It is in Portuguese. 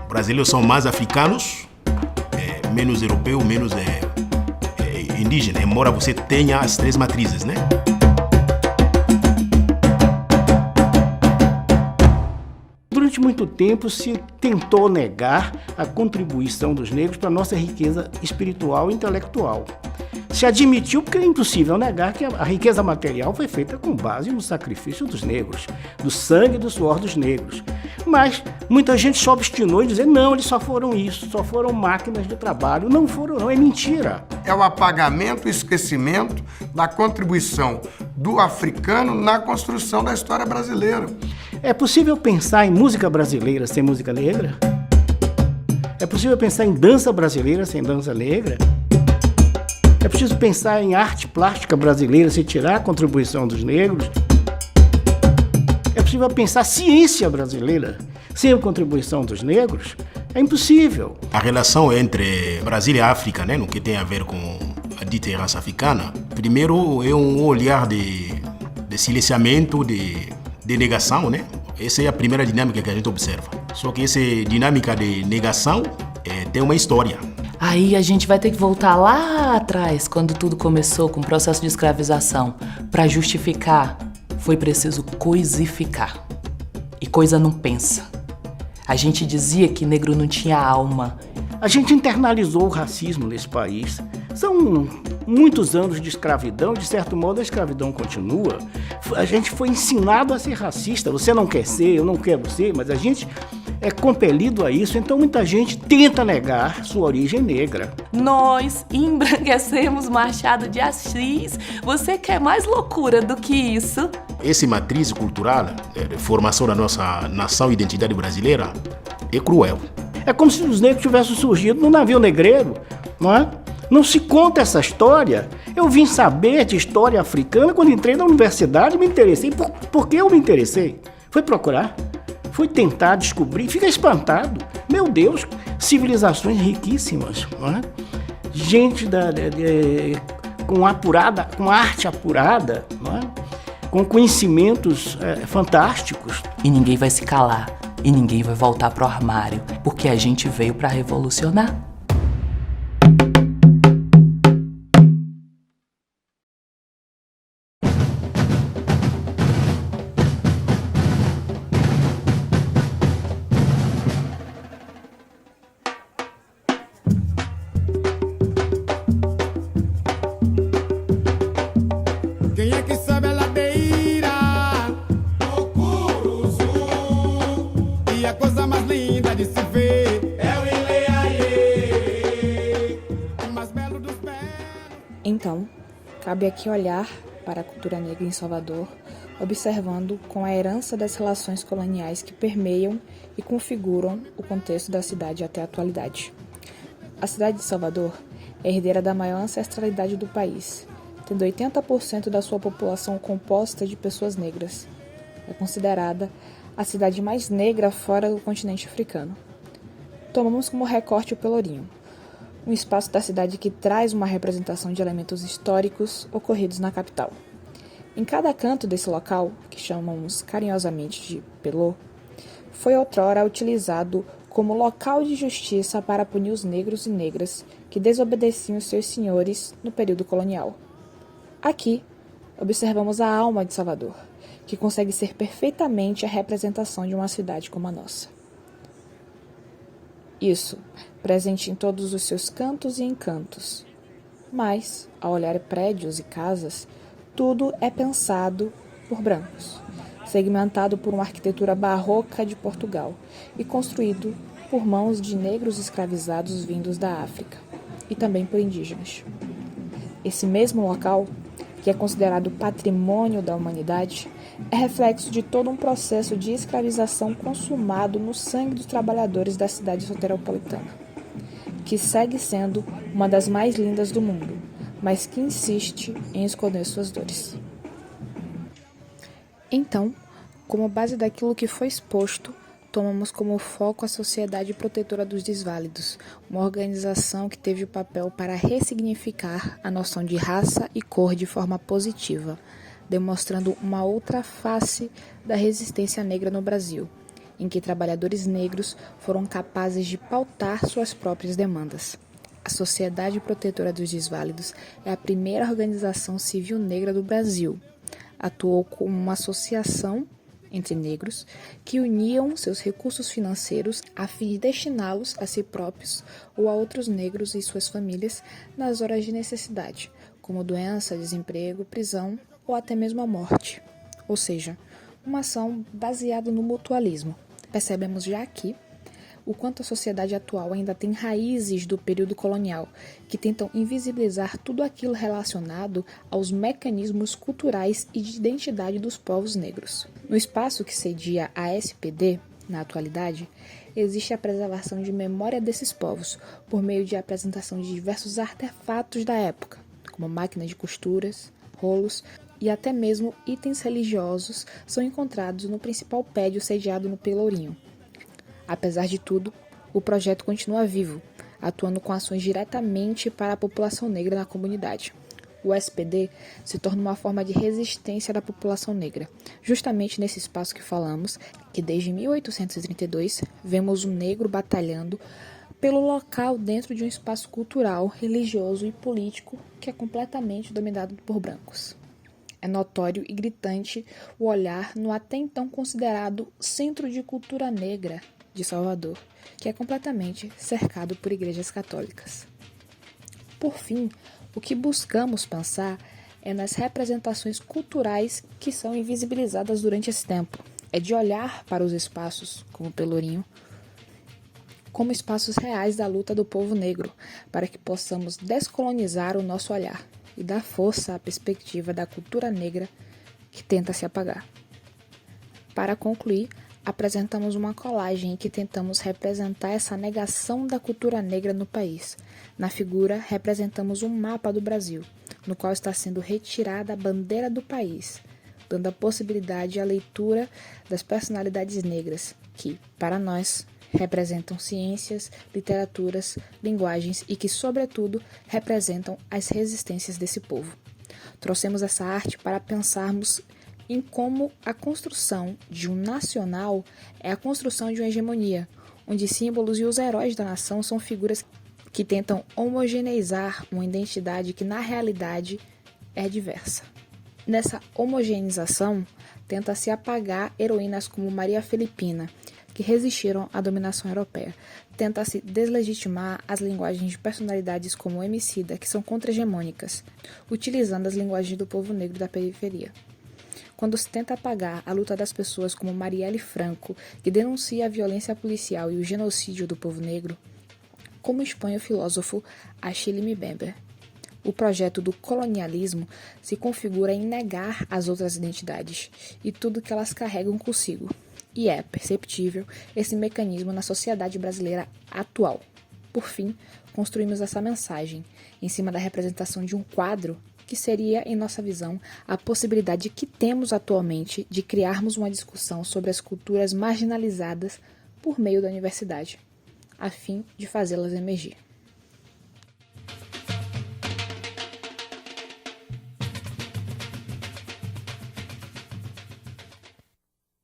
Brasileiros são mais africanos, menos europeu, menos indígena, embora você tenha as três matrizes, né? Durante muito tempo se tentou negar a contribuição dos negros para a nossa riqueza espiritual e intelectual. Se admitiu, porque é impossível negar, que a riqueza material foi feita com base no sacrifício dos negros, do sangue e do suor dos negros. Mas muita gente se obstinou em dizer, não, eles só foram isso, só foram máquinas de trabalho. Não foram, não, é mentira. É o apagamento e esquecimento da contribuição do africano na construção da história brasileira. É possível pensar em música brasileira sem música negra? É possível pensar em dança brasileira sem dança negra? É preciso pensar em arte plástica brasileira sem tirar a contribuição dos negros? É possível pensar ciência brasileira sem a contribuição dos negros? É impossível. A relação entre Brasil e África, né, no que tem a ver com a dita raça africana, primeiro é um olhar de silenciamento, de negação, né? Essa é a primeira dinâmica que a gente observa. Só que essa dinâmica de negação tem uma história. Aí a gente vai ter que voltar lá atrás, quando tudo começou com o processo de escravização. Para justificar, foi preciso coisificar. E coisa não pensa. A gente dizia que negro não tinha alma. A gente internalizou o racismo nesse país. São muitos anos de escravidão, de certo modo a escravidão continua. A gente foi ensinado a ser racista. Você não quer ser, eu não quero ser, mas a gente é compelido a isso. Então muita gente tenta negar sua origem negra. Nós embranquecemos Machado de Assis. Você quer mais loucura do que isso? Essa matriz cultural de formação da nossa nação e identidade brasileira é cruel. É como se os negros tivessem surgido no navio negreiro, não é? Não se conta essa história. Eu vim saber de história africana quando entrei na universidade e me interessei. Por que eu me interessei? Fui procurar, fui tentar descobrir, fica espantado. Meu Deus, civilizações riquíssimas, não é? Gente com arte apurada, não é? Com conhecimentos fantásticos. E ninguém vai se calar, e ninguém vai voltar pro armário, porque a gente veio para revolucionar. Quem é que sobe a ladeira? O Curuzu. E a coisa mais linda de se ver é o Ileaie, o mais belo dos belos. Então, cabe aqui olhar para a cultura negra em Salvador, observando com a herança das relações coloniais que permeiam e configuram o contexto da cidade até a atualidade. A cidade de Salvador é herdeira da maior ancestralidade do país, tendo 80% da sua população composta de pessoas negras. É considerada a cidade mais negra fora do continente africano. Tomamos como recorte o Pelourinho, um espaço da cidade que traz uma representação de elementos históricos ocorridos na capital. Em cada canto desse local, que chamamos carinhosamente de Pelô, foi outrora utilizado como local de justiça para punir os negros e negras que desobedeciam seus senhores no período colonial. Aqui, observamos a alma de Salvador, que consegue ser perfeitamente a representação de uma cidade como a nossa. Isso, presente em todos os seus cantos e encantos. Mas, ao olhar prédios e casas, tudo é pensado por brancos, segmentado por uma arquitetura barroca de Portugal e construído por mãos de negros escravizados vindos da África, e também por indígenas. Esse mesmo local, que é considerado patrimônio da humanidade, é reflexo de todo um processo de escravização consumado no sangue dos trabalhadores da cidade soteropolitana, que segue sendo uma das mais lindas do mundo, mas que insiste em esconder suas dores. Então, como base daquilo que foi exposto, tomamos como foco a Sociedade Protetora dos Desválidos, uma organização que teve o papel para ressignificar a noção de raça e cor de forma positiva, demonstrando uma outra face da resistência negra no Brasil, em que trabalhadores negros foram capazes de pautar suas próprias demandas. A Sociedade Protetora dos Desválidos é a primeira organização civil negra do Brasil. Atuou como uma associação entre negros que uniam seus recursos financeiros a fim de destiná-los a si próprios ou a outros negros e suas famílias nas horas de necessidade, como doença, desemprego, prisão ou até mesmo a morte. Ou seja, uma ação baseada no mutualismo. Percebemos já aqui o quanto a sociedade atual ainda tem raízes do período colonial, que tentam invisibilizar tudo aquilo relacionado aos mecanismos culturais e de identidade dos povos negros. No espaço que cedia a SPD, na atualidade, existe a preservação de memória desses povos, por meio de apresentação de diversos artefatos da época, como máquinas de costuras, rolos e até mesmo itens religiosos são encontrados no principal prédio sediado no Pelourinho. Apesar de tudo, o projeto continua vivo, atuando com ações diretamente para a população negra na comunidade. O SPD se torna uma forma de resistência da população negra, justamente nesse espaço que falamos, que desde 1832 vemos o negro batalhando pelo local dentro de um espaço cultural, religioso e político que é completamente dominado por brancos. É notório e gritante o olhar no até então considerado Centro de Cultura Negra de Salvador, que é completamente cercado por igrejas católicas. Por fim, o que buscamos pensar é nas representações culturais que são invisibilizadas durante esse tempo. É de olhar para os espaços, como o Pelourinho, como espaços reais da luta do povo negro, para que possamos descolonizar o nosso olhar e dar força à perspectiva da cultura negra que tenta se apagar. Para concluir, apresentamos uma colagem em que tentamos representar essa negação da cultura negra no país. Na figura, representamos um mapa do Brasil, no qual está sendo retirada a bandeira do país, dando a possibilidade à leitura das personalidades negras, que, para nós, representam ciências, literaturas, linguagens e que, sobretudo, representam as resistências desse povo. Trouxemos essa arte para pensarmos em como a construção de um nacional é a construção de uma hegemonia, onde símbolos e os heróis da nação são figuras que tentam homogeneizar uma identidade que, na realidade, é diversa. Nessa homogeneização, tenta-se apagar heroínas como Maria Felipina, que resistiram à dominação europeia. Tenta-se deslegitimar as linguagens de personalidades como Emicida, que são contra-hegemônicas, utilizando as linguagens do povo negro da periferia. Quando se tenta apagar a luta das pessoas como Marielle Franco, que denuncia a violência policial e o genocídio do povo negro, como expõe o filósofo Achille Mbembe. O projeto do colonialismo se configura em negar as outras identidades e tudo que elas carregam consigo. E é perceptível esse mecanismo na sociedade brasileira atual. Por fim, construímos essa mensagem em cima da representação de um quadro que seria, em nossa visão, a possibilidade que temos atualmente de criarmos uma discussão sobre as culturas marginalizadas por meio da universidade, a fim de fazê-las emergir.